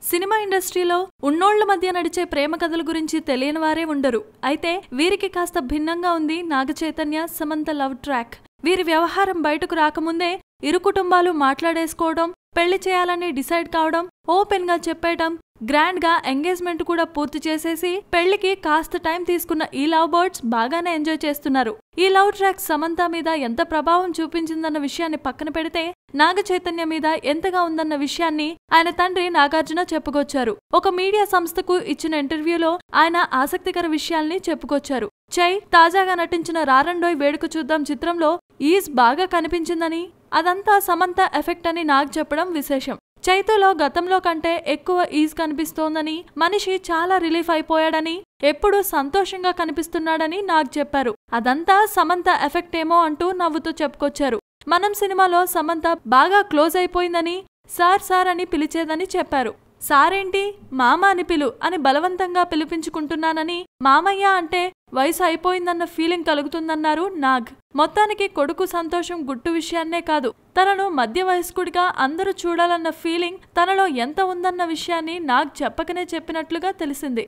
Cinema ఇండస్ట్రీలో ఉన్నోళ్ల మధ్య నడిచే ప్రేమ కథల గురించి తెలియని వారే ఉండరు. అయితే వీరికి కాస్త భిన్నంగా ఉంది నాగ చైతన్య సమంత లవ్ ట్రాక్. వీరి వ్యవహారం బయటకు రాకముందే ఇరు కుటుంబాలు మాట్లాడేసుకోవడం, పెళ్లి చేయాలని డిసైడ్ కావడం, ఓపెన్ గా చెప్పేయడం, గ్రాండ్ గా ఎంగేజ్మెంట్ కూడా పూర్తి చేసేసి పెళ్లికి కాస్త టైం తీసుకున్న ఈ లవ్ బర్డ్స్ బాగానే ఎంజాయ్ చేస్తున్నారు. ఈ లవ్ ట్రాక్ సమంత మీద ఎంత ప్రభావం చూపించిందన్న విషయాన్ని పక్కన పెడితే నాగ చైతన్య మీద ఎంతగా ఉందన్న విషయాన్ని ఆయన తండ్రి నాగార్జున చెప్పుకొచ్చారు. ఒక మీడియా సంస్థకు ఇచ్చిన ఇంటర్వ్యూలో ఆయన ఆసక్తికర విషయాల్ని చెప్పుకొచ్చారు. చై తాజాగా నటించిన రారండోయ్ వేడుక చూద్దాం చిత్రంలో ఈజ్ బాగా కనిపించిందని, అదంతా సమంత ఎఫెక్ట్ అని నాగ్ చెప్పడం విశేషం. చైతులో గతంలో కంటే ఎక్కువ ఈజ్ కనిపిస్తోందని, మనిషి చాలా రిలీఫ్ అయిపోయాడని, ఎప్పుడూ సంతోషంగా కనిపిస్తున్నాడని నాగ్ చెప్పారు. అదంతా సమంత ఎఫెక్ట్ ఏమో అంటూ నవ్వుతూ చెప్పుకొచ్చారు. మనం సినిమాలో సమంత బాగా క్లోజ్ అయిపోయిందని, సార్ సార్ అని పిలిచేదని చెప్పారు. సారేంటి మామ అని పిలు అని బలవంతంగా పిలిపించుకుంటున్నానని, మామయ్య అంటే వయసు అయిపోయిందన్న ఫీలింగ్ కలుగుతుందన్నారు నాగ్. మొత్తానికి కొడుకు సంతోషం గుట్టు విషయాన్నే కాదు, తనను మధ్య వయస్కుడిగా అందరూ చూడాలన్న ఫీలింగ్ తనలో ఎంత ఉందన్న విషయాన్ని నాగ్ చెప్పకనే చెప్పినట్లుగా తెలిసింది.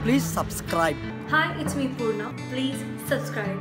Please subscribe. Hi, it's me Purna. Please subscribe.